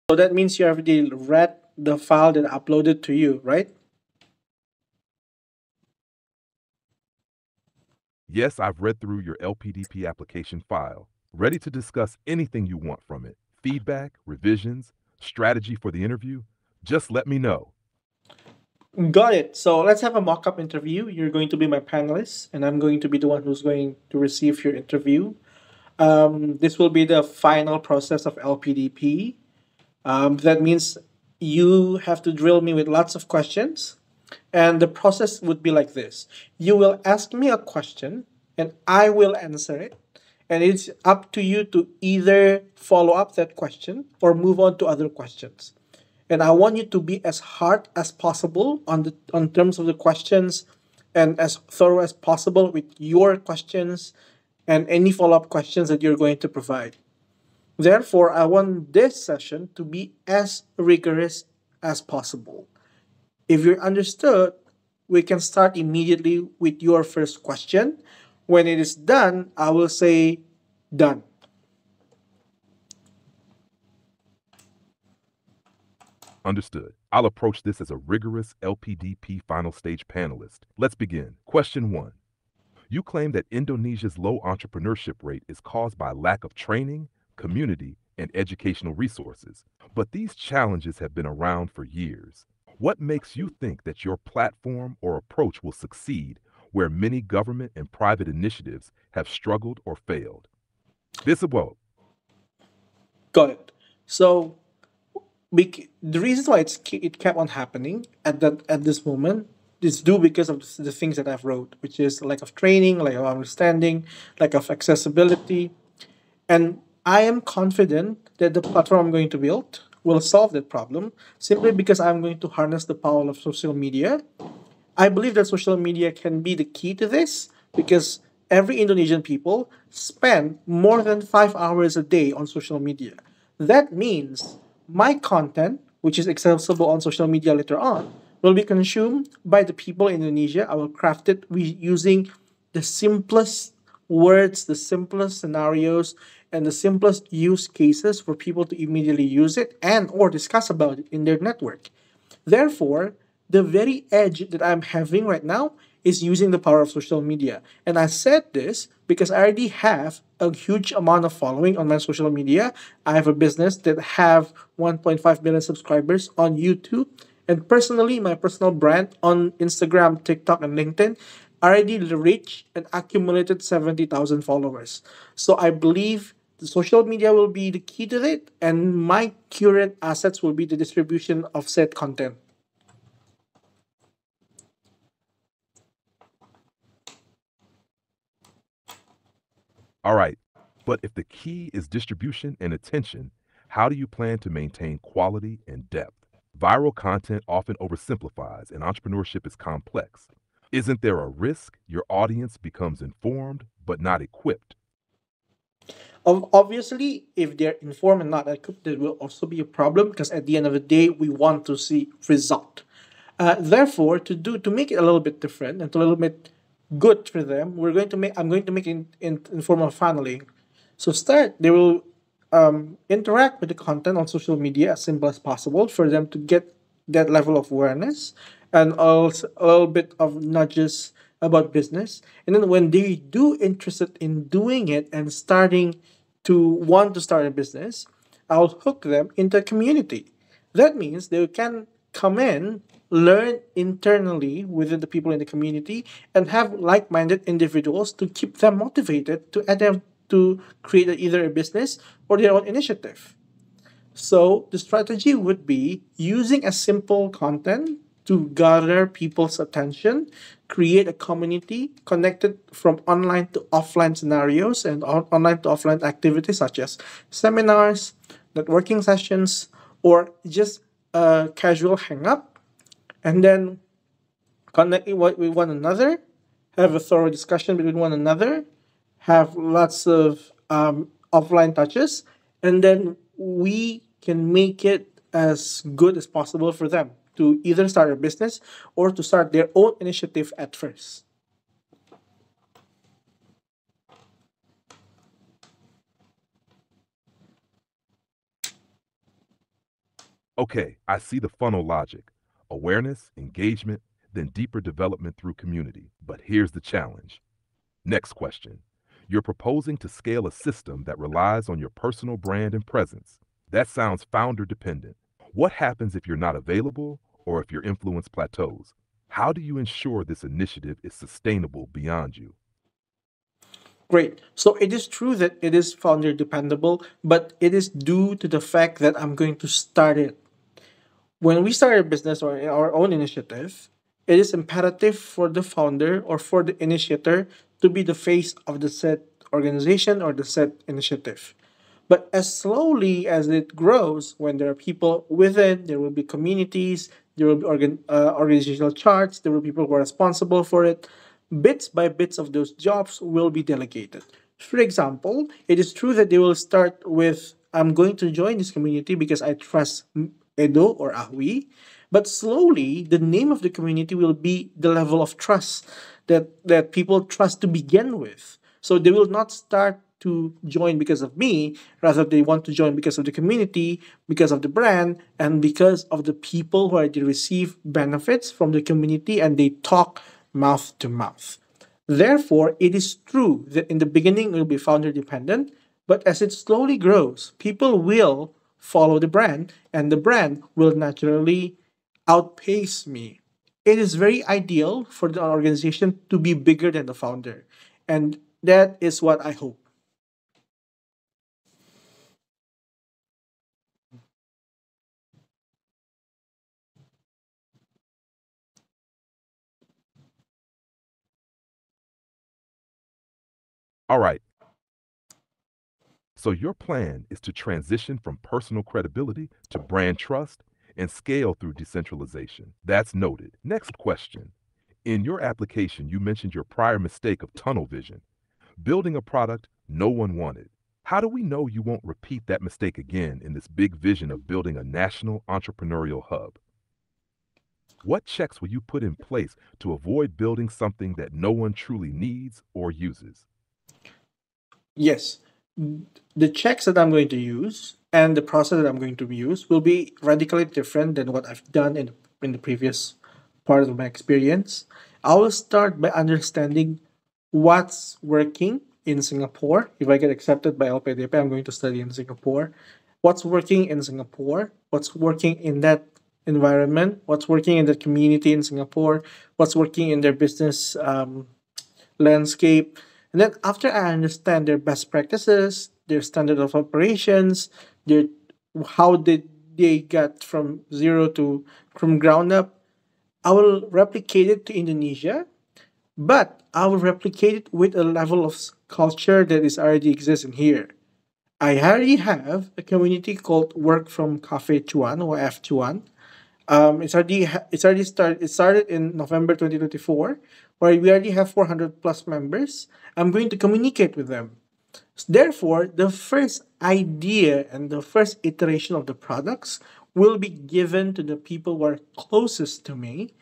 So that means you already read the file that I uploaded to you, right? Yes, I've read through your LPDP application file, ready to discuss anything you want from it. Feedback, revisions, strategy for the interview. Just let me know. Got it. So let's have a mock up interview. You're going to be my panelist, and I'm going to be the one who's going to receive your interview. This will be the final process of LPDP. That means you have to drill me with lots of questions. And the process would be like this: you will ask me a question, and I will answer it. And it's up to you to either follow up that question or move on to other questions. And I want you to be as hard as possible on terms of the questions and as thorough as possible with your questions and any follow-up questions that you're going to provide. Therefore, I want this session to be as rigorous as possible. If you're understood, we can start immediately with your first question. When it is done, I will say done. Understood. I'll approach this as a rigorous LPDP final stage panelist. Let's begin. Question 1. You claim that Indonesia's low entrepreneurship rate is caused by lack of training, community, and educational resources. But these challenges have been around for years. What makes you think that your platform or approach will succeed where many government and private initiatives have struggled or failed? Visible. Got it. So the reason why it kept on happening at this moment is due because of the things that I've wrote, which is lack of training, lack of understanding, lack of accessibility, and I am confident that the platform I'm going to build will solve that problem simply because I'm going to harness the power of social media. I believe that social media can be the key to this because every Indonesian people spend more than 5 hours a day on social media. That means my content, which is accessible on social media later on, will be consumed by the people in Indonesia. I will craft it using the simplest words, the simplest scenarios, and the simplest use cases for people to immediately use it and or discuss about it in their network. Therefore, the very edge that I'm having right now is using the power of social media. And I said this because I already have a huge amount of following on my social media. I have a business that have 1.5 million subscribers on YouTube. And personally, my personal brand on Instagram, TikTok, and LinkedIn already reached and accumulated 70,000 followers. So I believe the social media will be the key to it, and my current assets will be the distribution of said content. All right. But if the key is distribution and attention, how do you plan to maintain quality and depth? Viral content often oversimplifies, and entrepreneurship is complex. Isn't there a risk your audience becomes informed but not equipped? Obviously, if they're informed and not equipped, there will also be a problem because at the end of the day, we want to see result. Therefore, to make it a little bit different and a little bit good for them, I'm going to make it in form of funneling. So start, they will interact with the content on social media as simple as possible for them to get that level of awareness and also a little bit of nudges about business. And then when they do interested in doing it and starting to want to start a business, I'll hook them into a community. That means they can come in, learn internally within the people in the community, and have like-minded individuals to keep them motivated to attempt to create either a business or their own initiative. So the strategy would be using a simple content to gather people's attention, create a community connected from online to offline scenarios and online to offline activities such as seminars, networking sessions, or just a casual hang up, and then connect with one another, have a thorough discussion between one another, have lots of offline touches, and then we can make it as good as possible for them to either start a business or to start their own initiative at first. Okay, I see the funnel logic: awareness, engagement, then deeper development through community. But here's the challenge. Next question. You're proposing to scale a system that relies on your personal brand and presence. That sounds founder dependent. What happens if you're not available or if your influence plateaus? How do you ensure this initiative is sustainable beyond you? Great. So it is true that it is founder dependable, but it is due to the fact that I'm going to start it. When we start a business or our own initiative, it is imperative for the founder or for the initiator to be the face of the said organization or the said initiative. But as slowly as it grows, when there are people within, there will be communities, there will be organizational charts, there will be people who are responsible for it. Bits by bits of those jobs will be delegated. For example, it is true that they will start with I'm going to join this community because I trust Edo or Ahwy, but slowly the name of the community will be the level of trust that people trust to begin with. So they will not start to join because of me, rather they want to join because of the community, because of the brand, and because of the people who already receive benefits from the community and they talk mouth to mouth. Therefore, it is true that in the beginning it will be founder dependent, but as it slowly grows, people will follow the brand and the brand will naturally outpace me. It is very ideal for the organization to be bigger than the founder. And that is what I hope. All right, so your plan is to transition from personal credibility to brand trust and scale through decentralization. That's noted. Next question. In your application, you mentioned your prior mistake of tunnel vision, building a product no one wanted. How do we know you won't repeat that mistake again in this big vision of building a national entrepreneurial hub? What checks will you put in place to avoid building something that no one truly needs or uses? Yes, the checks that I'm going to use and the process that I'm going to use will be radically different than what I've done in the previous part of my experience. I will start by understanding what's working in Singapore. If I get accepted by LPDP, I'm going to study in Singapore. What's working in Singapore? What's working in that environment? What's working in the community in Singapore? What's working in their business landscape? And then after I understand their best practices, their standard of operations, their how did they get from zero to from ground up, I will replicate it to Indonesia, but I will replicate it with a level of culture that is already exists in here. I already have a community called Work from Cafe Chuan or F Chuan. It started in November 2024, where we already have 400 plus members. I'm going to communicate with them. Therefore, the first idea and the first iteration of the products will be given to the people who are closest to me,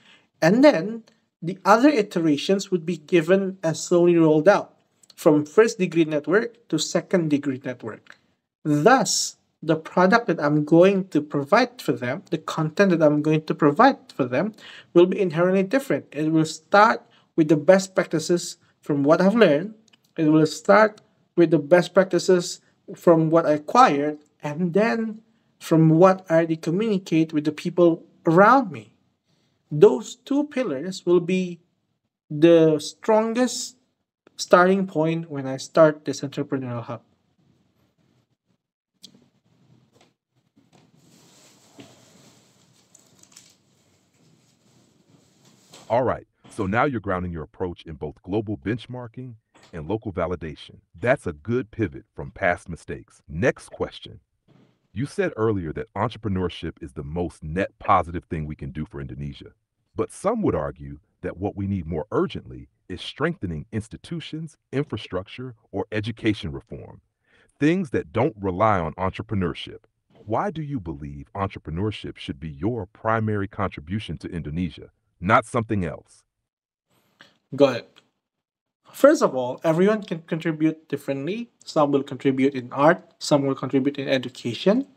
and then the other iterations would be given as slowly rolled out from first degree network to second degree network. Thus, the product that I'm going to provide for them, the content that I'm going to provide for them, will be inherently different. It will start with the best practices from what I've learned. It will start with the best practices from what I acquired, and then from what I already communicate with the people around me. Those two pillars will be the strongest starting point when I start this entrepreneurial hub. All right, so now you're grounding your approach in both global benchmarking and local validation. That's a good pivot from past mistakes. Next question. You said earlier that entrepreneurship is the most net positive thing we can do for Indonesia. But some would argue that what we need more urgently is strengthening institutions, infrastructure, or education reform, things that don't rely on entrepreneurship. Why do you believe entrepreneurship should be your primary contribution to Indonesia, not something else? Go ahead. First of all, everyone can contribute differently. Some will contribute in art, some will contribute in education.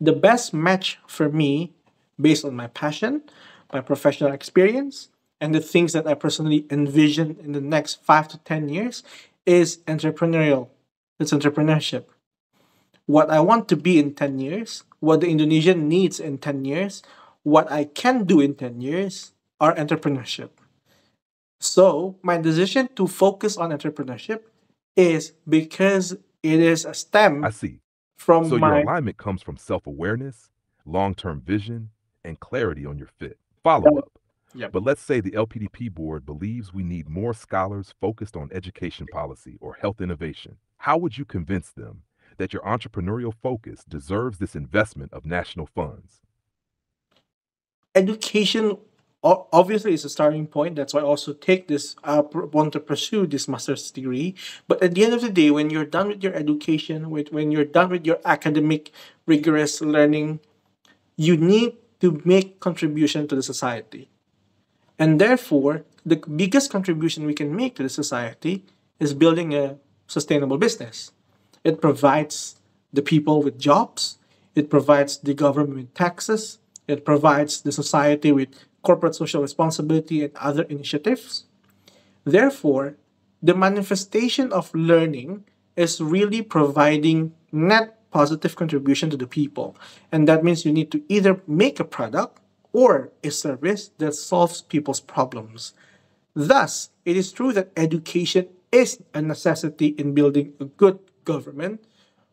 The best match for me, based on my passion, my professional experience, and the things that I personally envision in the next 5 to 10 years, is entrepreneurial. It's entrepreneurship. What I want to be in 10 years, what the Indonesian needs in 10 years, what I can do in 10 years are entrepreneurship. So, my decision to focus on entrepreneurship is because it is a I stem see. from So your my. alignment comes from self-awareness, long-term vision, and clarity on your fit. Follow-up. Yep. But let's say the LPDP board believes we need more scholars focused on education policy or health innovation. How would you convince them that your entrepreneurial focus deserves this investment of national funds? Education obviously is a starting point. That's why I also take this, want to pursue this master's degree. But at the end of the day, when you're done with your education, when you're done with your academic rigorous learning, you need to make contribution to the society. And therefore, the biggest contribution we can make to the society is building a sustainable business. It provides the people with jobs, it provides the government with taxes, it provides the society with corporate social responsibility and other initiatives. Therefore, the manifestation of learning is really providing net positive contribution to the people. And that means you need to either make a product or a service that solves people's problems. Thus, it is true that education is a necessity in building a good government,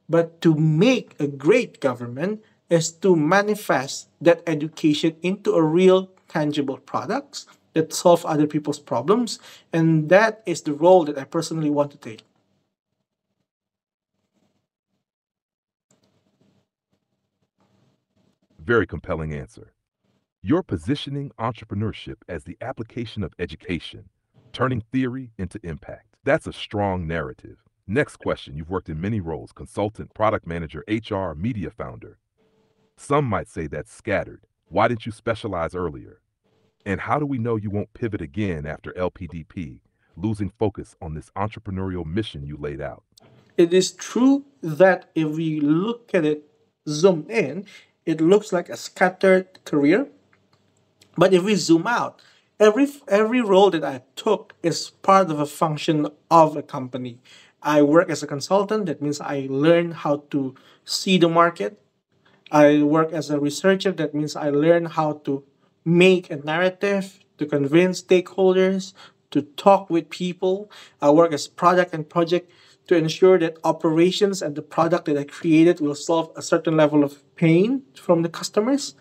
but to make a great government is to manifest that education into a real tangible products that solve other people's problems, and that is the role that I personally want to take. Very compelling answer. You're positioning entrepreneurship as the application of education, turning theory into impact. That's a strong narrative. Next question. You've worked in many roles: consultant, product manager, HR, media founder. Some might say that's scattered. Why didn't you specialize earlier? And how do we know you won't pivot again after LPDP, losing focus on this entrepreneurial mission you laid out? It is true that if we look at it zoomed in, it looks like a scattered career. But if we zoom out, every role that I took is part of a function of a company. I work as a consultant. That means I learn how to see the market. I work as a researcher. That means I learn how to make a narrative, to convince stakeholders, to talk with people. I work as product and project to ensure that operations and the product that I created will solve a certain level of pain from the customers.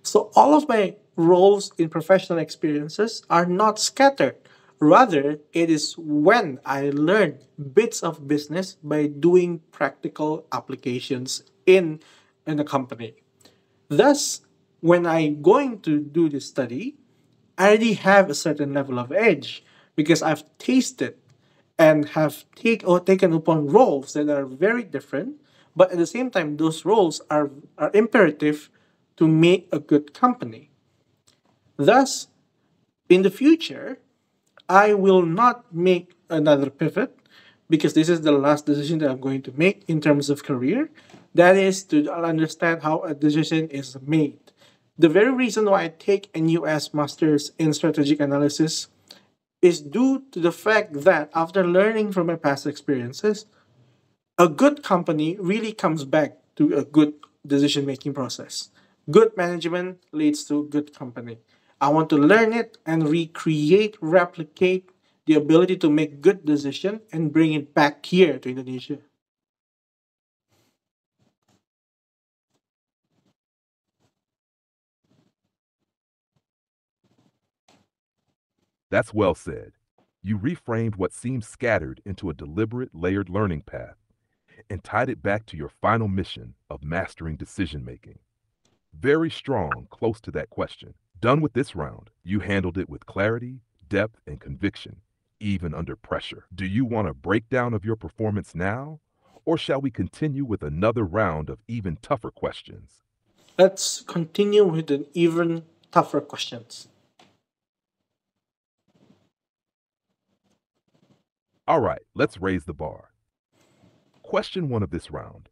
So all of my roles in professional experiences are not scattered. Rather, it is when I learn bits of business by doing practical applications in a company. Thus, when I'm going to do this study, I already have a certain level of edge because I've tasted and have taken upon roles that are very different, but at the same time, those roles are imperative to make a good company. Thus, in the future, I will not make another pivot because this is the last decision that I'm going to make in terms of career. That is to understand how a decision is made. The very reason why I take a US Masters in Strategic Analysis is due to the fact that after learning from my past experiences, a good company really comes back to a good decision making process. Good management leads to good company. I want to learn it and recreate, replicate the ability to make good decision and bring it back here to Indonesia. That's well said. You reframed what seemed scattered into a deliberate, layered learning path and tied it back to your final mission of mastering decision making. Very strong, close to that question. Done with this round, you handled it with clarity, depth, and conviction, even under pressure. Do you want a breakdown of your performance now? Or shall we continue with another round of even tougher questions? Let's continue with an even tougher questions. All right, let's raise the bar. Question one of this round.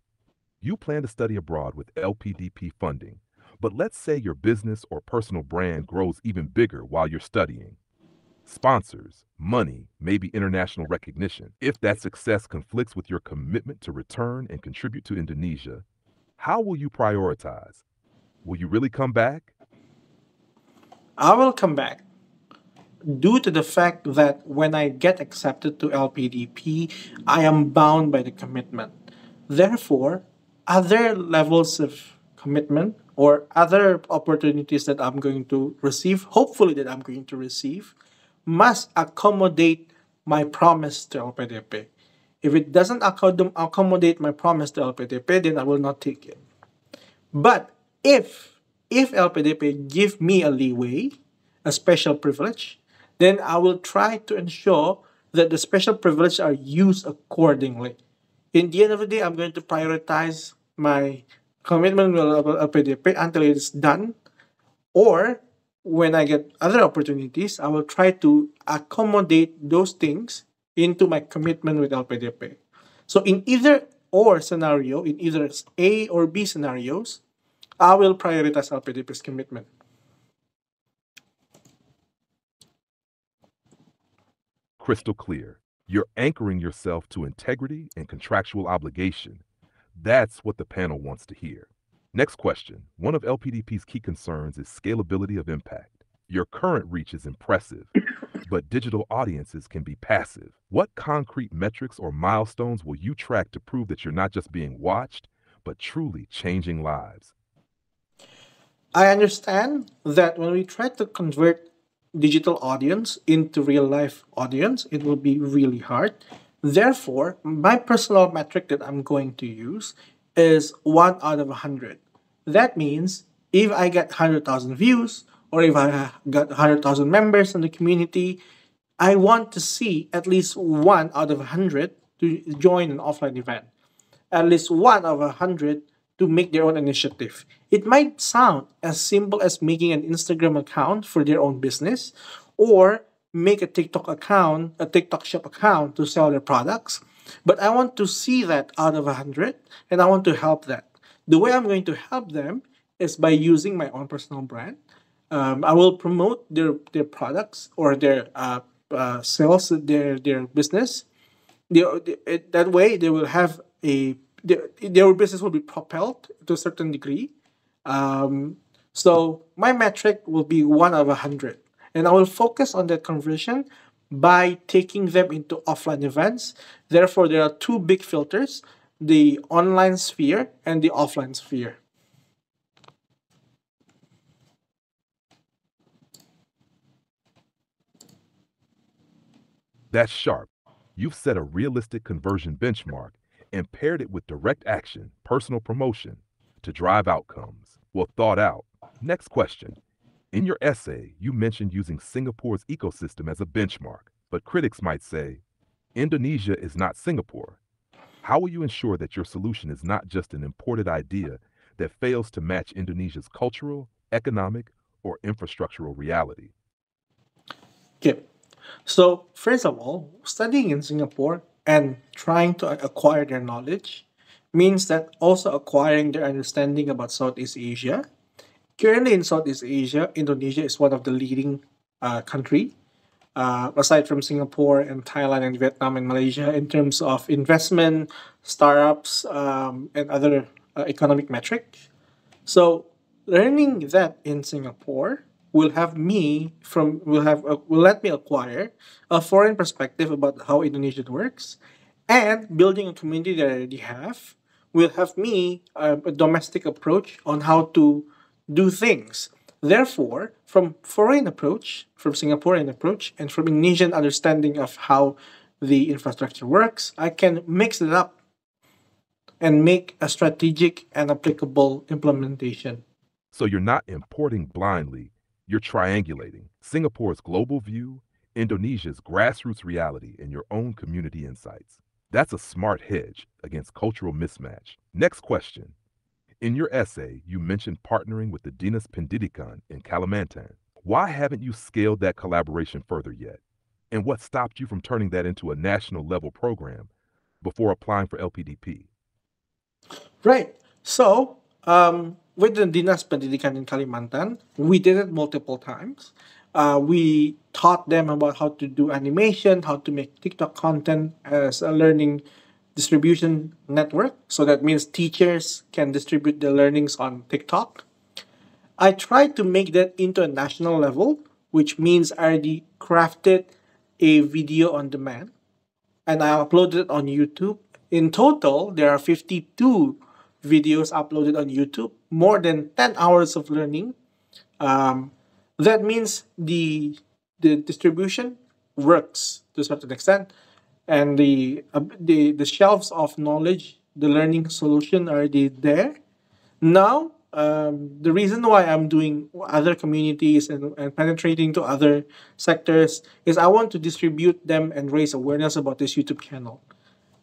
You plan to study abroad with LPDP funding, but let's say your business or personal brand grows even bigger while you're studying. Sponsors, money, maybe international recognition. If that success conflicts with your commitment to return and contribute to Indonesia, how will you prioritize? Will you really come back? I will come back due to the fact that when I get accepted to LPDP, I am bound by the commitment. Therefore, other levels of commitment or other opportunities that I'm going to receive, hopefully that I'm going to receive, must accommodate my promise to LPDP. If it doesn't accommodate my promise to LPDP, then I will not take it. But if LPDP give me a leeway, a special privilege, then I will try to ensure that the special privilege are used accordingly. In the end of the day, I'm going to prioritize my commitment with LPDP until it is done. Or when I get other opportunities, I will try to accommodate those things into my commitment with LPDP. So in either or scenario, in either A or B scenarios, I will prioritize LPDP's commitment. Crystal clear. You're anchoring yourself to integrity and contractual obligation. That's what the panel wants to hear. Next question. One of LPDP's key concerns is scalability of impact. Your current reach is impressive, but digital audiences can be passive. What concrete metrics or milestones will you track to prove that you're not just being watched, but truly changing lives? I understand that when we try to convert digital audience into real life audience, it will be really hard. Therefore, my personal metric that I'm going to use is 1 out of 100. That means if I get 100,000 views or if I got 100,000 members in the community, I want to see at least 1 out of 100 to join an offline event, at least 1 out of 100 to make their own initiative. It might sound as simple as making an Instagram account for their own business or make a TikTok account, a TikTok shop account to sell their products. But I want to see that out of 100 and I want to help that. The way I'm going to help them is by using my own personal brand. I will promote their products or their sales, their business. That way, they will have their business will be propelled to a certain degree. So my metric will be 1 out of 100, and I will focus on that conversion by taking them into offline events. Therefore, there are two big filters: the online sphere and the offline sphere. That's sharp. You've set a realistic conversion benchmark and paired it with direct action, personal promotion, to drive outcomes. Well thought out. Next question. In your essay, you mentioned using Singapore's ecosystem as a benchmark, but critics might say, Indonesia is not Singapore. How will you ensure that your solution is not just an imported idea that fails to match Indonesia's cultural, economic, or infrastructural reality? Okay. So, first of all, studying in Singapore and trying to acquire their knowledge means that also acquiring their understanding about Southeast Asia. Currently in Southeast Asia, Indonesia is one of the leading country, aside from Singapore and Thailand and Vietnam and Malaysia, in terms of investment, startups, and other economic metrics. So learning that in Singapore will let me acquire a foreign perspective about how Indonesia works, and building a community that I already have will have me a domestic approach on how to do things. Therefore, from Singaporean approach, and from Indonesian understanding of how the infrastructure works, I can mix it up and make a strategic and applicable implementation. So you're not importing blindly, you're triangulating Singapore's global view, Indonesia's grassroots reality, and your own community insights. That's a smart hedge against cultural mismatch. Next question. In your essay, you mentioned partnering with the Dinas Pendidikan in Kalimantan. Why haven't you scaled that collaboration further yet? And what stopped you from turning that into a national level program before applying for LPDP? Right. So, with the Dinas Pendidikan in Kalimantan, we did it multiple times. We taught them about how to do animation, how to make TikTok content as a learning distribution network. So that means teachers can distribute their learnings on TikTok. I tried to make that into a national level, which means I already crafted a video on demand and I uploaded it on YouTube. In total, there are 52 videos uploaded on YouTube, more than 10 hours of learning. Um, that means the distribution works to a certain extent, and the shelves of knowledge, the learning solution are already there. Now, the reason why I'm doing other communities and penetrating to other sectors is I want to distribute them and raise awareness about this YouTube channel.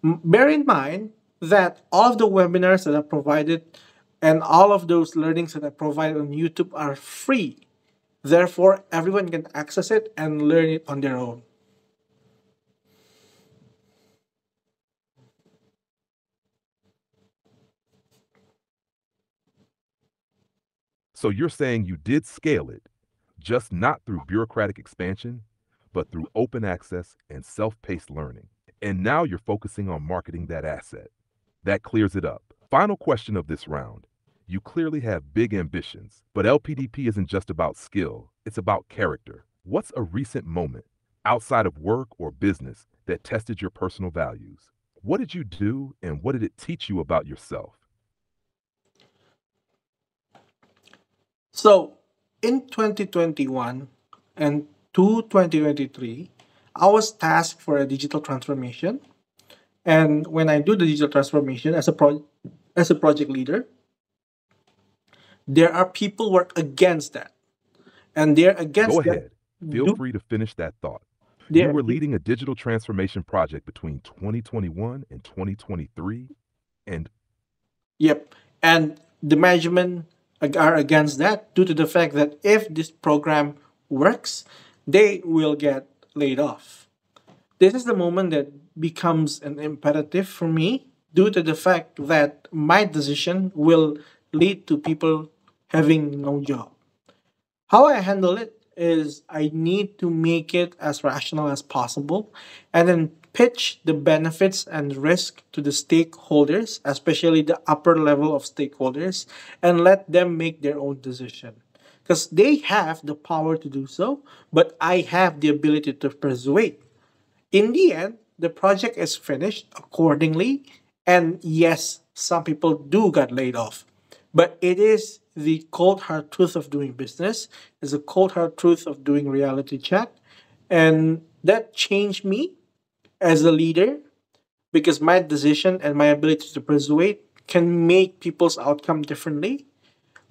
Bear in mind that all of the webinars that are provided and all of those learnings that are provided on YouTube are free. Therefore, everyone can access it and learn it on their own. So you're saying you did scale it, just not through bureaucratic expansion, but through open access and self-paced learning. And now you're focusing on marketing that asset. That clears it up. Final question of this round. You clearly have big ambitions, but LPDP isn't just about skill, it's about character. What's a recent moment, outside of work or business, that tested your personal values? What did you do and what did it teach you about yourself? So, in 2021 and to 2023, I was tasked for a digital transformation. And when I do the digital transformation as a project leader, there are people who are against that, and they're Go against that. ahead. Feel Do free to finish that thought. You they're were leading a digital transformation project between 2021 and 2023, and Yep, and the management are against that due to the fact that if this program works, they will get laid off. This is the moment that becomes an imperative for me due to the fact that my decision will lead to people having no job. How I handle it is I need to make it as rational as possible and then pitch the benefits and risk to the stakeholders, especially the upper level of stakeholders, and let them make their own decision. Because they have the power to do so, but I have the ability to persuade. In the end, the project is finished accordingly, and yes, some people do get laid off. But it is the cold hard truth of doing business, is the cold hard truth of doing reality check. And that changed me as a leader because my decision and my ability to persuade can make people's outcome differently.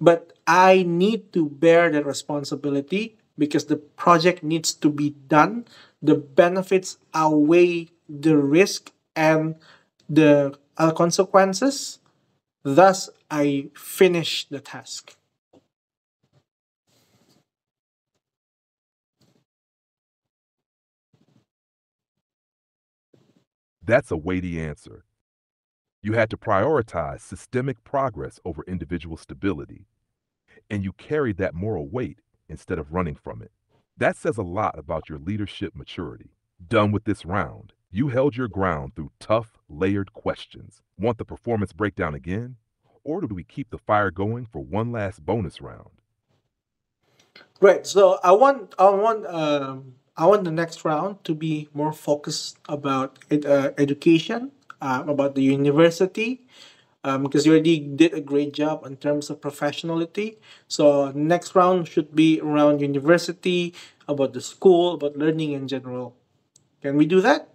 But I need to bear the responsibility because the project needs to be done. The benefits outweigh the risk and the consequences. Thus, I finish the task. that's a weighty answer. You had to prioritize systemic progress over individual stability, and you carried that moral weight instead of running from it. That says a lot about your leadership maturity. Done with this round. You held your ground through tough, layered questions. Want the performance breakdown again? Or do we keep the fire going for one last bonus round? Right. So I want the next round to be more focused about education, about the university, because you already did a great job in terms of professionality. So next round should be around university, about the school, about learning in general. Can we do that?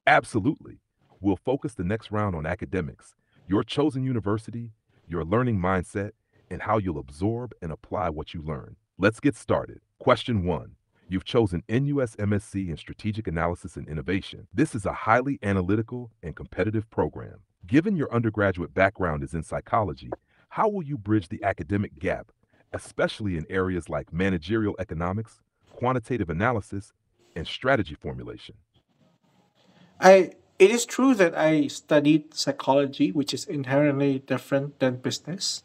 Absolutely. We'll focus the next round on academics, your chosen university, your learning mindset, and how you'll absorb and apply what you learn. Let's get started. Question 1. You've chosen NUS MSc in Strategic Analysis and Innovation. This is a highly analytical and competitive program. Given your undergraduate background is in psychology, how will you bridge the academic gap, especially in areas like managerial economics, quantitative analysis, and strategy formulation. It is true that I studied psychology, which is inherently different than business.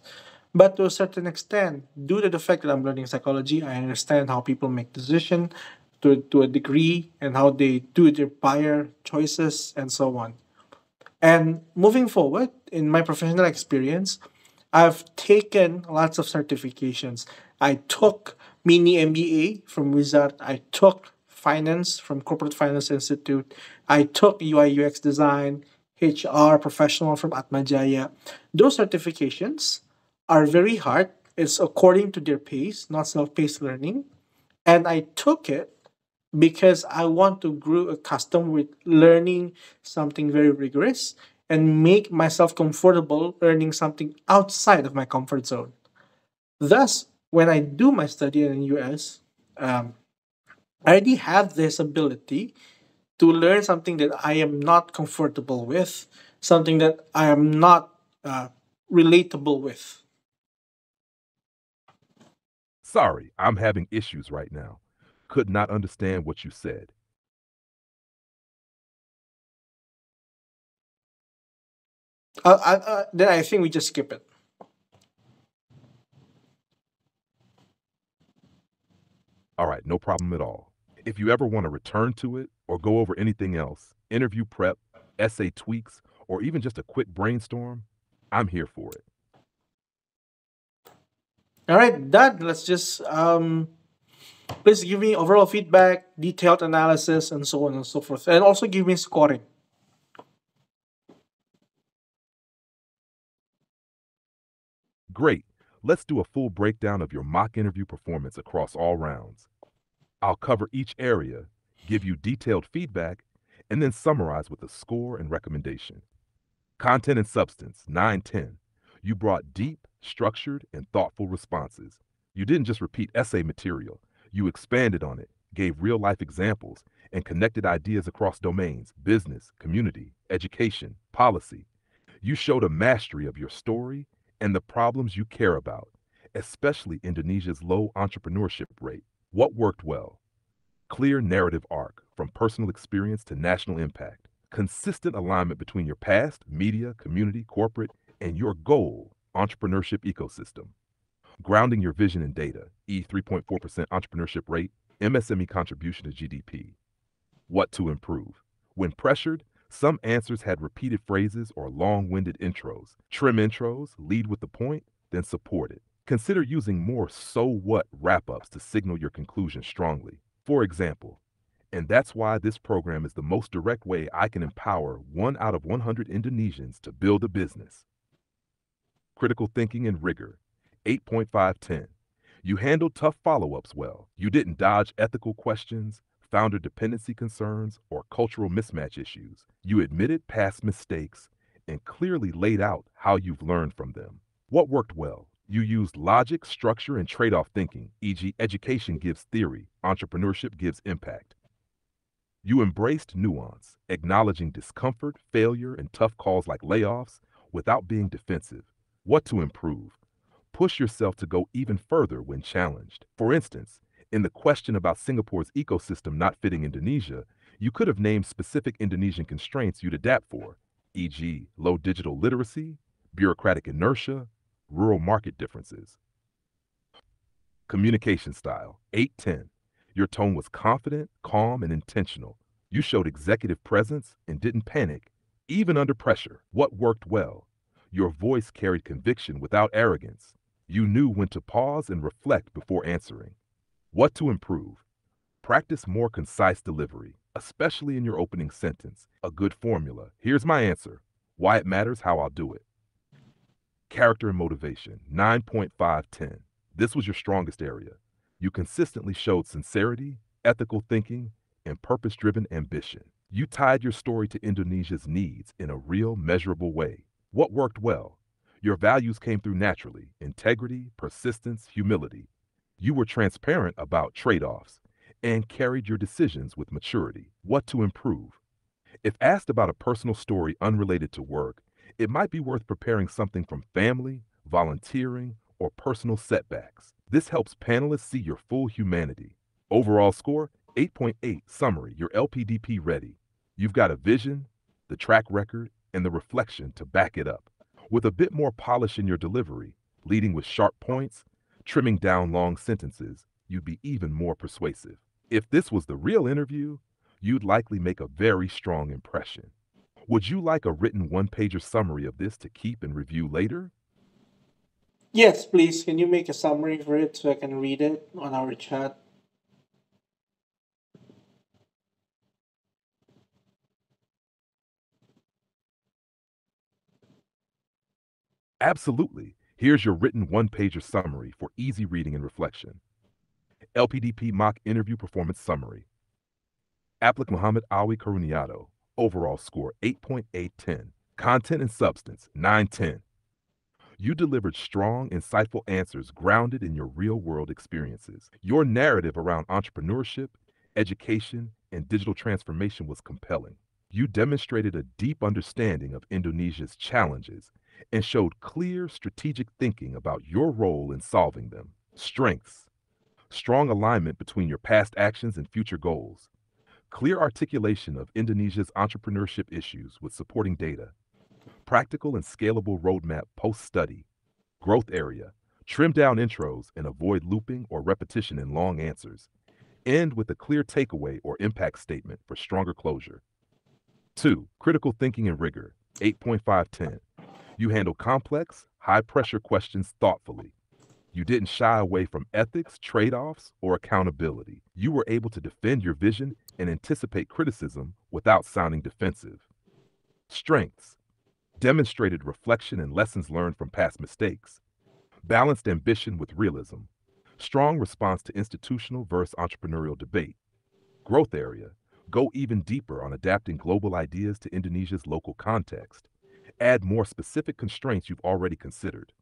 But to a certain extent, due to the fact that I'm learning psychology, I understand how people make decisions to a degree and how they do their buyer choices and so on. And moving forward, in my professional experience, I've taken lots of certifications. I took mini MBA from Wizard. I took finance from Corporate Finance Institute. I took UI UX design, HR professional from Atmajaya. Those certifications are very hard. It's according to their pace, not self-paced learning. And I took it because I want to grow accustomed with learning something very rigorous and make myself comfortable learning something outside of my comfort zone. Thus, when I do my study in the US, I already have this ability to learn something that I am not comfortable with, something that I am not relatable with. Sorry, I'm having issues right now. Could not understand what you said. Then I think we just skip it. All right, no problem at all. If you ever want to return to it or go over anything else, interview prep, essay tweaks, or even just a quick brainstorm, I'm here for it. All right, Dad, let's just please give me overall feedback, detailed analysis, and so on and so forth, and also give me scoring. Great. Let's do a full breakdown of your mock interview performance across all rounds. I'll cover each area, give you detailed feedback, and then summarize with a score and recommendation. Content and substance, 910. You brought deep, structured, and thoughtful responses. You didn't just repeat essay material, you expanded on it, gave real life examples, and connected ideas across domains business, community, education, policy. You showed a mastery of your story and the problems you care about, especially Indonesia's low entrepreneurship rate. What worked well? Clear narrative arc from personal experience to national impact. Consistent alignment between your past, media, community, corporate, and your goal, entrepreneurship ecosystem. Grounding your vision in data, E 3.4% entrepreneurship rate, MSME contribution to GDP. What to improve? When pressured, some answers had repeated phrases or long winded intros. Trim intros, lead with the point, then support it. Consider using more so what wrap ups to signal your conclusion strongly. For example, and that's why this program is the most direct way I can empower 1 out of 100 Indonesians to build a business. Critical thinking and rigor, 8.510. You handled tough follow ups well. You didn't dodge ethical questions, founder dependency concerns, or cultural mismatch issues. You admitted past mistakes and clearly laid out how you've learned from them. What worked well? You used logic, structure, and trade off thinking, e.g., education gives theory, entrepreneurship gives impact. You embraced nuance, acknowledging discomfort, failure, and tough calls like layoffs without being defensive. What to improve? Push yourself to go even further when challenged. For instance, in the question about Singapore's ecosystem not fitting Indonesia, you could have named specific Indonesian constraints you'd adapt for, e.g., low digital literacy, bureaucratic inertia, rural market differences. Communication style, 810. Your tone was confident, calm, and intentional. You showed executive presence and didn't panic, even under pressure. What worked well? Your voice carried conviction without arrogance. You knew when to pause and reflect before answering. What to improve? Practice more concise delivery, especially in your opening sentence. A good formula. Here's my answer. Why it matters, how I'll do it. Character and motivation, 9.510. This was your strongest area. You consistently showed sincerity, ethical thinking, and purpose driven ambition. You tied your story to Indonesia's needs in a real, measurable way. What worked well? Your values came through naturally integrity, persistence, humility. You were transparent about trade offs and carried your decisions with maturity. What to improve? If asked about a personal story unrelated to work, it might be worth preparing something from family, volunteering, or personal setbacks. This helps panelists see your full humanity. Overall score, 8.8 Summary. Your LPDP ready. You've got a vision, the track record, and the reflection to back it up. With a bit more polish in your delivery, leading with sharp points, trimming down long sentences, you'd be even more persuasive. If this was the real interview, you'd likely make a very strong impression. Would you like a written one-pager summary of this to keep and review later? Yes, please. Can you make a summary for it so I can read it on our chat? Absolutely. Here's your written one-pager summary for easy reading and reflection. LPDP mock interview performance summary. Applicant Muhammad Ahwy Karuniyado. Overall score 8.810. Content and substance 910. You delivered strong, insightful answers grounded in your real-world experiences. Your narrative around entrepreneurship, education, and digital transformation was compelling. You demonstrated a deep understanding of Indonesia's challenges and showed clear strategic thinking about your role in solving them. Strengths: strong alignment between your past actions and future goals. Clear articulation of Indonesia's entrepreneurship issues with supporting data. Practical and scalable roadmap post-study. Growth area: trim down intros and avoid looping or repetition in long answers. End with a clear takeaway or impact statement for stronger closure. 2. Critical thinking and rigor. 8.510. You handle complex, high-pressure questions thoughtfully. You didn't shy away from ethics, trade-offs, or accountability. You were able to defend your vision and anticipate criticism without sounding defensive. Strengths: demonstrated reflection and lessons learned from past mistakes. Balanced ambition with realism. Strong response to institutional versus entrepreneurial debate. Growth area: go even deeper on adapting global ideas to Indonesia's local context. Add more specific constraints you've already considered.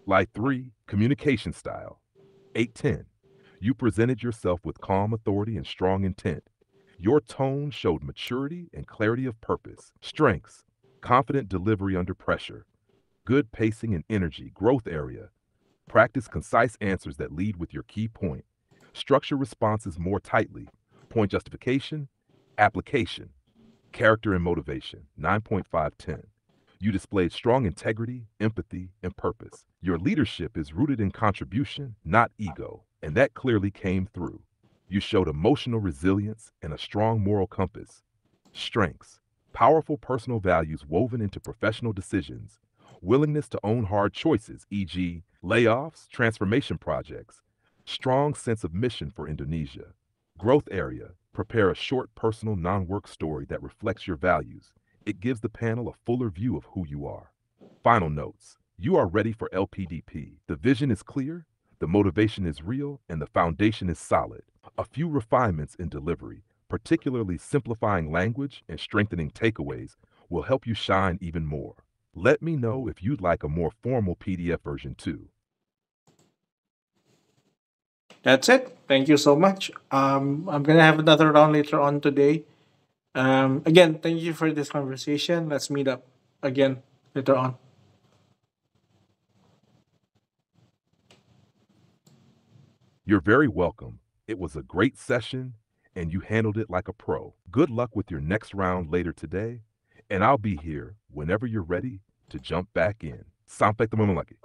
Like 3, communication style. 810. You presented yourself with calm authority and strong intent. Your tone showed maturity and clarity of purpose. Strengths: confident delivery under pressure. Good pacing and energy. Growth area: practice concise answers that lead with your key point. Structure responses more tightly. Point justification, application. Character and motivation. 9.510. You displayed strong integrity, empathy, and purpose. Your leadership is rooted in contribution, not ego, and that clearly came through. You showed emotional resilience and a strong moral compass. Strengths: powerful personal values woven into professional decisions, willingness to own hard choices, e.g., layoffs, transformation projects, strong sense of mission for Indonesia. Growth area: prepare a short personal non-work story that reflects your values. It gives the panel a fuller view of who you are. Final notes: you are ready for LPDP. The vision is clear, the motivation is real, and the foundation is solid. A few refinements in delivery, particularly simplifying language and strengthening takeaways, will help you shine even more. Let me know if you'd like a more formal PDF version too. That's it. Thank you so much. I'm gonna have another round later on today. Again, thank you for this conversation. Let's meet up again later on. You're very welcome. It was a great session, and you handled it like a pro. Good luck with your next round later today, and I'll be here whenever you're ready to jump back in. Sampai ketemu lagi.